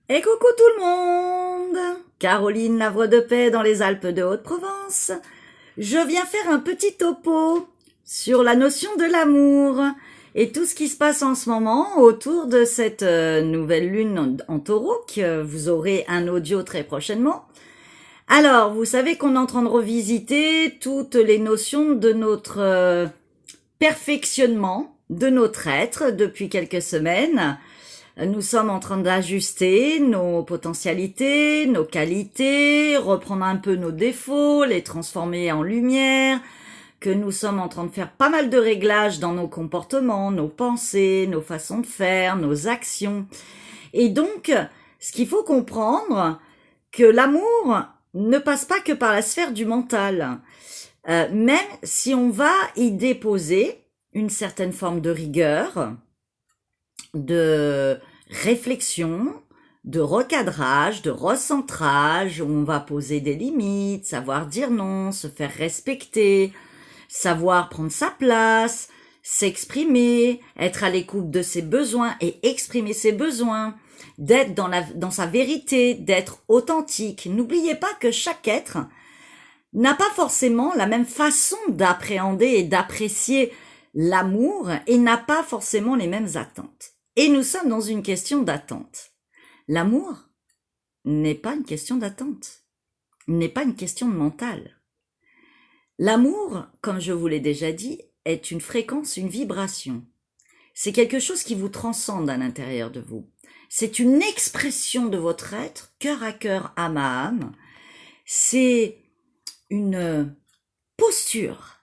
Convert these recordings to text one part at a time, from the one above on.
Et coucou tout le monde! Caroline Lavre de Paix dans les Alpes de Haute-Provence. Je viens faire un petit topo sur la notion de l'amour et tout ce qui se passe en ce moment autour de cette nouvelle lune en taureau que vous aurez un audio très prochainement. Alors, vous savez qu'on est en train de revisiter toutes les notions de notre perfectionnement de notre être depuis quelques semaines. Nous sommes en train d'ajuster nos potentialités, nos qualités, reprendre un peu nos défauts, les transformer en lumière, que nous sommes en train de faire pas mal de réglages dans nos comportements, nos pensées, nos façons de faire, nos actions. Et donc, ce qu'il faut comprendre, que l'amour ne passe pas que par la sphère du mental. Même si on va y déposer une certaine forme de rigueur, de réflexion, de recadrage, de recentrage, où on va poser des limites, savoir dire non, se faire respecter, savoir prendre sa place, s'exprimer, être à l'écoute de ses besoins et exprimer ses besoins, d'être dans sa vérité, d'être authentique. N'oubliez pas que chaque être n'a pas forcément la même façon d'appréhender et d'apprécier l'amour et n'a pas forcément les mêmes attentes. Et nous sommes dans une question d'attente. L'amour n'est pas une question d'attente, n'est pas une question de mental. L'amour, comme je vous l'ai déjà dit, est une fréquence, une vibration. C'est quelque chose qui vous transcende à l'intérieur de vous. C'est une expression de votre être, cœur à cœur, âme à âme. C'est une posture.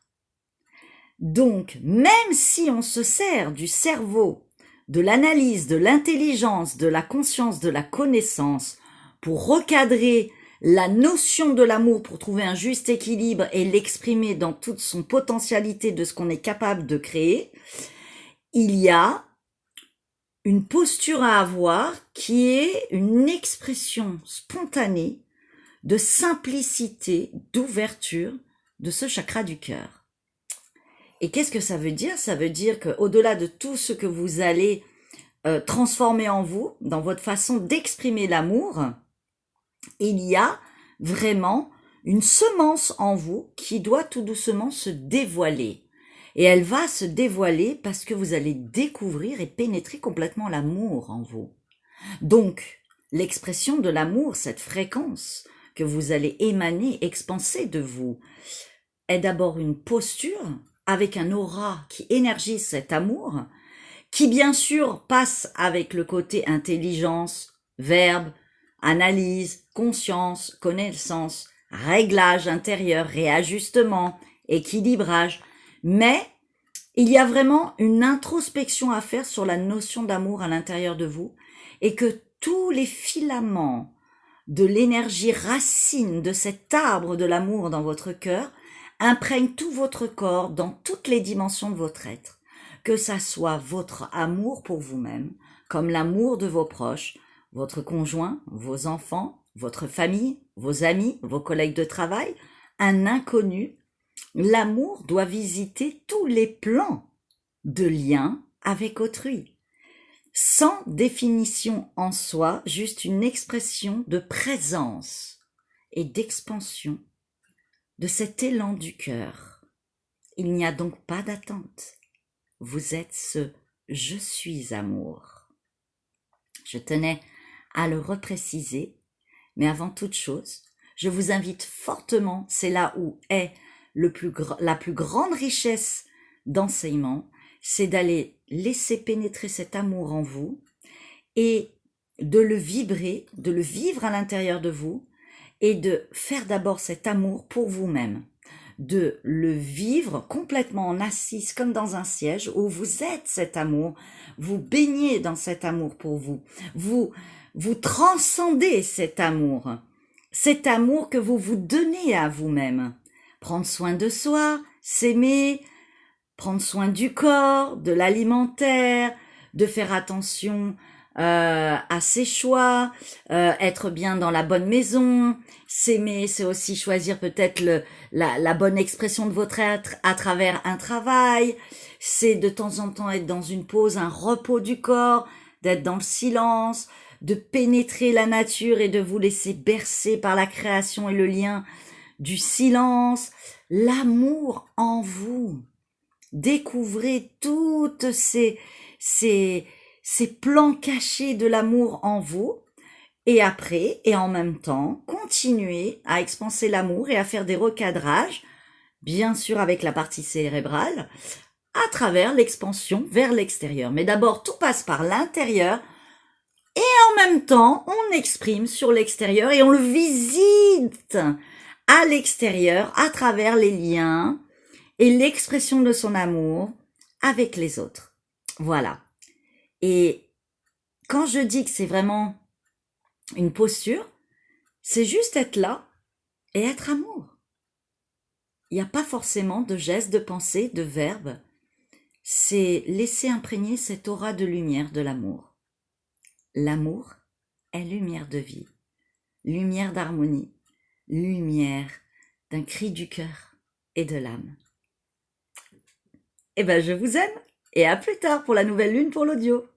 Donc, même si on se sert du cerveau, de l'analyse, de l'intelligence, de la conscience, de la connaissance, pour recadrer la notion de l'amour, pour trouver un juste équilibre et l'exprimer dans toute son potentialité de ce qu'on est capable de créer, il y a une posture à avoir qui est une expression spontanée de simplicité, d'ouverture de ce chakra du cœur. Et qu'est-ce que ça veut dire? Ça veut dire qu'au-delà de tout ce que vous allez transformer en vous, dans votre façon d'exprimer l'amour, il y a vraiment une semence en vous qui doit tout doucement se dévoiler. Et elle va se dévoiler parce que vous allez découvrir et pénétrer complètement l'amour en vous. Donc, l'expression de l'amour, cette fréquence que vous allez émaner, expanser de vous, est d'abord une posture avec un aura qui énergise cet amour, qui bien sûr passe avec le côté intelligence, verbe, analyse, conscience, connaissance, réglage intérieur, réajustement, équilibrage. Mais il y a vraiment une introspection à faire sur la notion d'amour à l'intérieur de vous et que tous les filaments de l'énergie racine de cet arbre de l'amour dans votre cœur imprègne tout votre corps dans toutes les dimensions de votre être, que ça soit votre amour pour vous-même, comme l'amour de vos proches, votre conjoint, vos enfants, votre famille, vos amis, vos collègues de travail, un inconnu. L'amour doit visiter tous les plans de lien avec autrui, sans définition en soi, juste une expression de présence et d'expansion de cet élan du cœur. Il n'y a donc pas d'attente. Vous êtes ce « je suis amour ». Je tenais à le repréciser, mais avant toute chose, je vous invite fortement, c'est là où est la plus grande richesse d'enseignement, c'est d'aller laisser pénétrer cet amour en vous et de le vibrer, de le vivre à l'intérieur de vous, et de faire d'abord cet amour pour vous-même, de le vivre complètement en assise comme dans un siège où vous êtes cet amour, vous baignez dans cet amour pour vous, vous transcendez cet amour que vous vous donnez à vous-même. Prendre soin de soi, s'aimer, prendre soin du corps, de l'alimentaire, de faire attention à ses choix, être bien dans la bonne maison, s'aimer, c'est aussi choisir peut-être la bonne expression de votre être à travers un travail, c'est de temps en temps être dans une pause, un repos du corps, d'être dans le silence, de pénétrer la nature et de vous laisser bercer par la création et le lien du silence, l'amour en vous. Découvrez toutes ces plans cachés de l'amour en vous. Et après, et en même temps, continuez à expanser l'amour et à faire des recadrages, bien sûr avec la partie cérébrale, à travers l'expansion vers l'extérieur. Mais d'abord, tout passe par l'intérieur et en même temps, on exprime sur l'extérieur et on le visite à l'extérieur à travers les liens et l'expression de son amour avec les autres. Voilà. Et quand je dis que c'est vraiment une posture, c'est juste être là et être amour. Il n'y a pas forcément de gestes, de pensée, de verbes. C'est laisser imprégner cette aura de lumière de l'amour. L'amour est lumière de vie, lumière d'harmonie, lumière d'un cri du cœur et de l'âme. Eh ben, je vous aime et à plus tard pour la nouvelle lune pour l'audio.